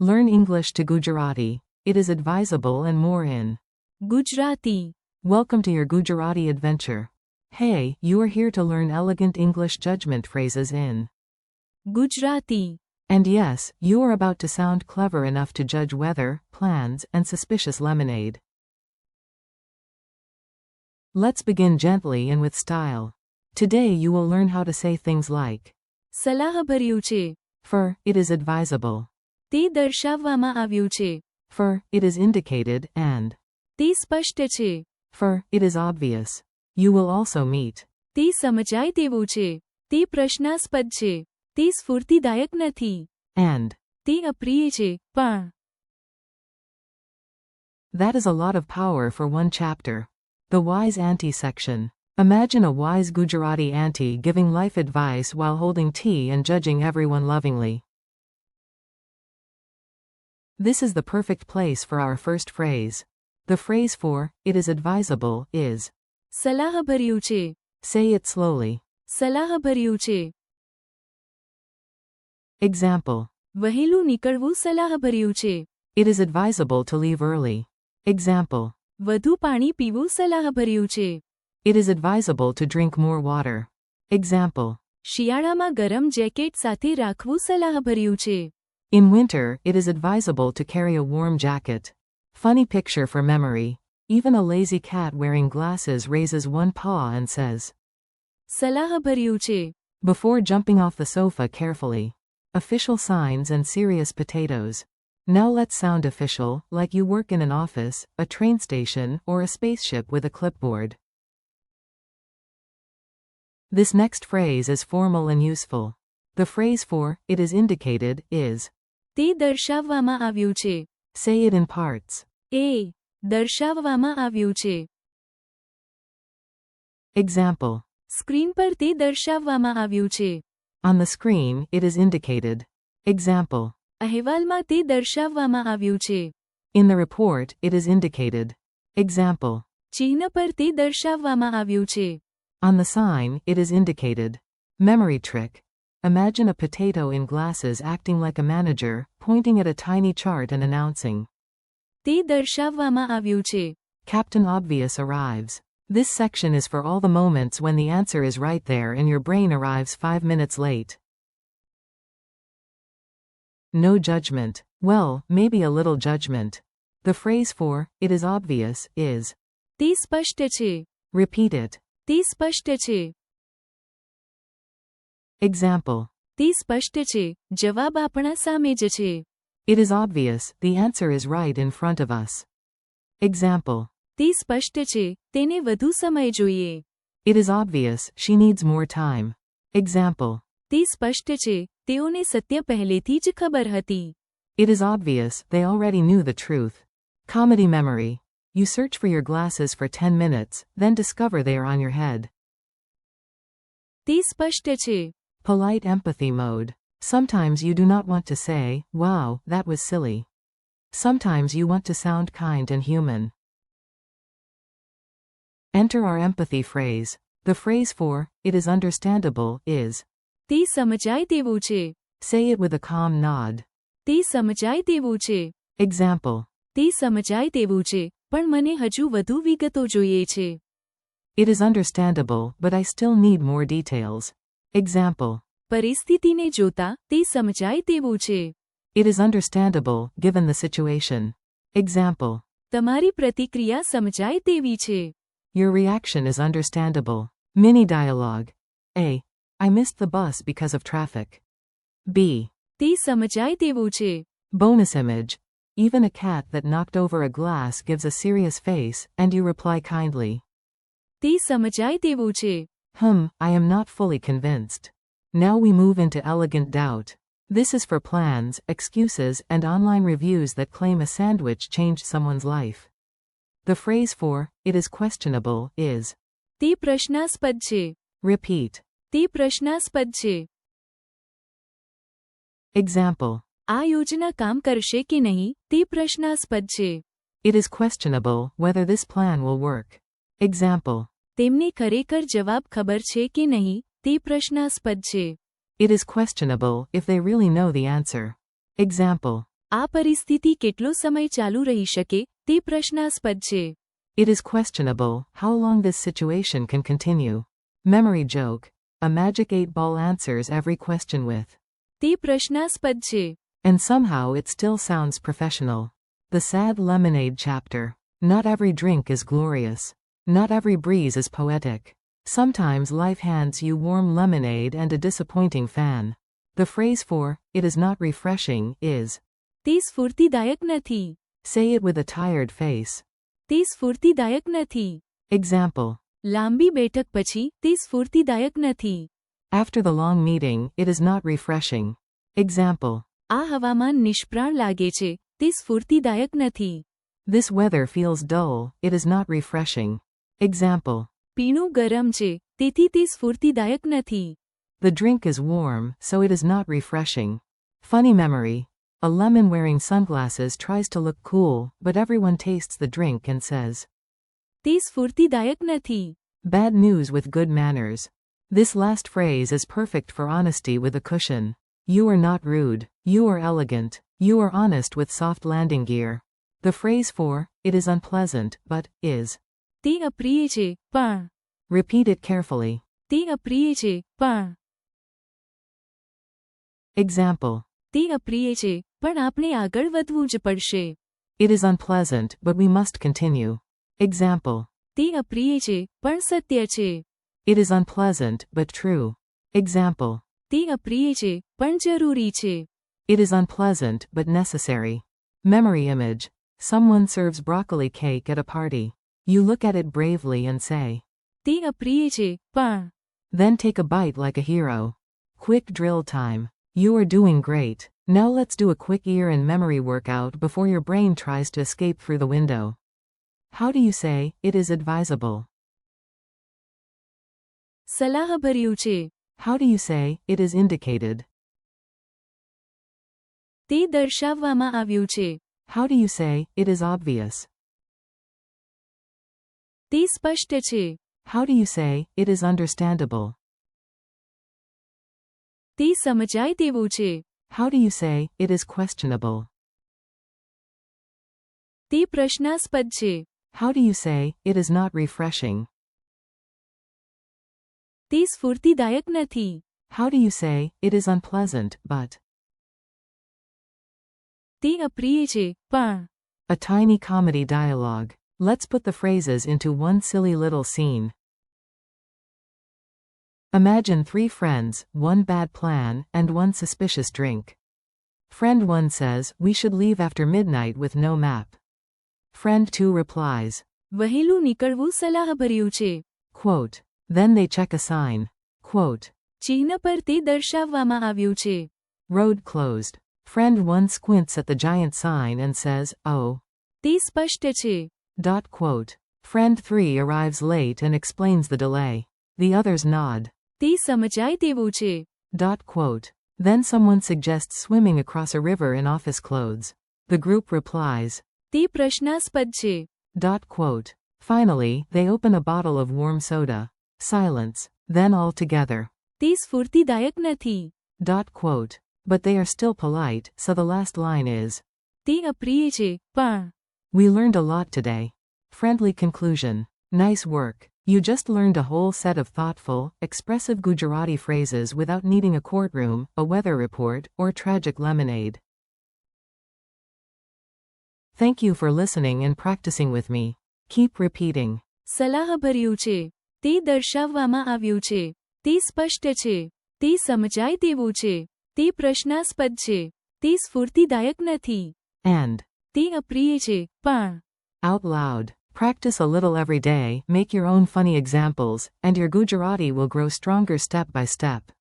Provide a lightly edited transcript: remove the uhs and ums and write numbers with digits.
Learn English to Gujarati. It is advisable and more in Gujarati. Welcome to your Gujarati adventure. Hey, you are here to learn elegant English judgment phrases in Gujarati. And yes, you are about to sound clever enough to judge weather, plans, and suspicious lemonade. Let's begin gently and with style. Today you will learn how to say things like સલાહભર્યું છે. For, it is advisable. તે દર્શાવવામાં આવ્યું છે. For, it is indicated, and તે સ્પષ્ટ છે. for, it is obvious. You will also meet તે સમજાય તેવું છે. તે પ્રશ્નાસ્પદ છે. તે સ્ફૂર્તિદાયક નથી. and. તે અપ્રિય છે, પણ. That is a lot of power for one chapter. The wise auntie section. Imagine a wise Gujarati auntie giving life advice while holding tea and judging everyone lovingly. This is the perfect place for our first phrase. The phrase for, it is advisable, is સલાહભર્યું છે. Say it slowly. સલાહભર્યું છે. Example. વહેલું નીકળવું સલાહભર્યું છે. It is advisable to leave early. Example. વધુ પાણી પીવું સલાહભર્યું છે. It is advisable to drink more water. Example. શિયાળામાં ગરમ જેકેટ સાથે રાખવું સલાહભર્યું છે. In winter, it is advisable to carry a warm jacket. Funny picture for memory. Even a lazy cat wearing glasses raises one paw and says, સલાહભર્યું છે. before jumping off the sofa carefully. Official signs and serious potatoes. Now let's sound official, like you work in an office, a train station, or a spaceship with a clipboard. This next phrase is formal and useful. The phrase for, it is indicated, is તે દર્શાવવામાં આવ્યું છે. say it in parts. એ દર્શાવવામાં આવ્યું છે. Example. Screen પર તે દર્શાવવામાં આવ્યું છે. On the screen, it is indicated. Example. અહેવાલમાં તે દર્શાવવામાં આવ્યું છે. In the report, it is indicated. Example. ચિહ્ન પર તે દર્શાવવામાં આવ્યું છે. On the sign, it is indicated. Memory trick. Imagine a potato in glasses acting like a manager, pointing at a tiny chart and announcing, તે દર્શાવવામાં આવ્યું છે. Captain Obvious arrives. This section is for all the moments when the answer is right there and your brain arrives 5 minutes late. No judgment. Well, maybe a little judgment. The phrase for, it is obvious, is તે સ્પષ્ટ છે. repeat it. તે સ્પષ્ટ છે. Example. તે સ્પષ્ટ છે. જવાબ આપણા સામે જ છે. It is obvious, the answer is right in front of us. Example. તે સ્પષ્ટ છે. તેને વધુ સમય જોઈએ. It is obvious, she needs more time. Example. તે સ્પષ્ટ છે. તેઓને સત્ય પહેલેથી જ ખબર હતી. It is obvious, they already knew the truth. Comedy memory. You search for your glasses for 10 minutes, then discover they are on your head. તે સ્પષ્ટ છે. Polite empathy mode. Sometimes you do not want to say, wow, that was silly. Sometimes you want to sound kind and human. Enter our empathy phrase. The phrase for, it is understandable, is તે સમજાય તેવું છે. say it with a calm nod. તે સમજાય તેવું છે. Example. તે સમજાય તેવું છે, પણ મને હજુ વધુ વિગતો જોઈએ છે. It is understandable, but I still need more details. Example. પરિસ્થિતિને જોતા તે સમજાય તેવું છે. It is understandable, given the situation. Example. તમારી પ્રતિક્રિયા સમજાય તેવી છે. Your reaction is understandable. Mini dialogue. A. I missed the bus because of traffic. B. તે સમજાય તેવું છે. Bonus image. Even a cat that knocked over a glass gives a serious face, and you reply kindly. તે સમજાય તેવું છે. I am not fully convinced. Now we move into elegant doubt. This is for plans, excuses, and online reviews that claim a sandwich changed someone's life. The phrase for, it is questionable, is તે પ્રશ્નાસ્પદ છે. repeat. તે પ્રશ્નાસ્પદ છે. Example. આ યોજના કામ કરશે કે નહીં, તે પ્રશ્નાસ્પદ છે. It is questionable whether this plan will work. Example. તેમને ખરેખર જવાબ ખબર છે કે નહીં, તે પ્રશ્નાસ્પદ છે. It is questionable if they really know the answer. Example. આ પરિસ્થિતિ કેટલો સમય ચાલુ રહી શકે તે પ્રશ્નાસ્પદ છે. It is questionable how long this situation can continue. Memory joke. A magic 8-ball answers every question with. તે પ્રશ્નાસ્પદ છે. And somehow it still sounds professional. The sad lemonade chapter. Not every drink is glorious. Not every breeze is poetic. Sometimes life hands you warm lemonade and a disappointing fan. The phrase for, it is not refreshing, is. તે સ્ફૂર્તિદાયક નથી. Say it with a tired face. તે સ્ફૂર્તિદાયક નથી. Example. લાંબી બેઠક પછી તે સ્ફૂર્તિદાયક નથી. After the long meeting, it is not refreshing. Example. આ હવામાન નિષ્પ્રાણ લાગે છે, તે સ્ફૂર્તિદાયક નથી. This weather feels dull, it is not refreshing. Example. પીણું ગરમ છે, તેથી તે સ્ફૂર્તિદાયક નથી. The drink is warm, so it is not refreshing. Funny memory. A lemon wearing sunglasses tries to look cool, but everyone tastes the drink and says. તે સ્ફૂર્તિદાયક નથી. Bad news with good manners. This last phrase is perfect for honesty with a cushion. You are not rude, you are elegant, you are honest with soft landing gear. The phrase for, it is unpleasant, but, is. તે અપ્રિય છે, પણ. Repeat it carefully. તે અપ્રિય છે, પણ. Example. તે અપ્રિય છે, પણ આપણે આગળ વધવું જ પડશે. It is unpleasant, but we must continue. Example. તે અપ્રિય છે, પણ સત્ય છે. It is unpleasant, but true. Example. તે અપ્રિય છે, પણ જરૂરી છે. It is unpleasant, but necessary. Memory image. Someone serves broccoli cake at a party. You look at it bravely and say. તે અપ્રિય છે, પણ. Then take a bite like a hero. Quick drill time. You are doing great. Now let's do a quick ear and memory workout before your brain tries to escape through the window. How do you say, it is advisable? સલાહભર્યું છે. How do you say, it is indicated? તે દર્શાવવામાં આવ્યું છે. How do you say, it is obvious? તે સ્પષ્ટ છે. How do you say, it is understandable? તે સમજાય તેવું છે. How do you say, it is questionable? તે પ્રશ્નાસ્પદ છે. How do you say, it is not refreshing? તે સ્ફૂર્તિદાયક નથી. How do you say, it is unpleasant, but? તે અપ્રિય છે, પણ. A tiny comedy dialogue. Let's put the phrases into one silly little scene. Imagine 3 friends, 1 bad plan, and 1 suspicious drink. Friend 1 says, we should leave after midnight with no map. Friend 2 replies. વહેલું નિકળવું સલાહભર્યું છે. Quote. Then they check a sign. Quote. ચિહ્ન પર તે દર્શાવવામાં આવ્યું છે. Road closed. Friend 1 squints at the giant sign and says, oh. તે સ્પષ્ટ છે. Quote. Friend 3 arrives late and explains the delay. The others nod. તે સમજાય તેવું છે. Quote. Then someone suggests swimming across a river in office clothes. The group replies. તે પ્રશ્નાસ્પદ છે. Quote. Finally, they open a bottle of warm soda. Silence. Then all together. તે સ્ફૂર્તિદાયક નથી. Quote. But they are still polite, so the last line is. તે અપ્રિય છે, પણ. We learned a lot today. Friendly conclusion. Nice work. You just learned a whole set of thoughtful, expressive Gujarati phrases without needing a courtroom, a weather report, or tragic lemonade. Thank you for listening and practicing with me. Keep repeating. સલાહભર્યું છે. તે દર્શાવવામાં આવ્યું છે. તે સ્પષ્ટ છે. તે સમજાય તેવું છે. તે પ્રશ્નાસ્પદ છે. તે સ્ફૂર્તિદાયક નથી. And. તે અપ્રિય છે, પણ. Out loud. Practice a little every day, make your own funny examples, and your Gujarati will grow stronger step by step.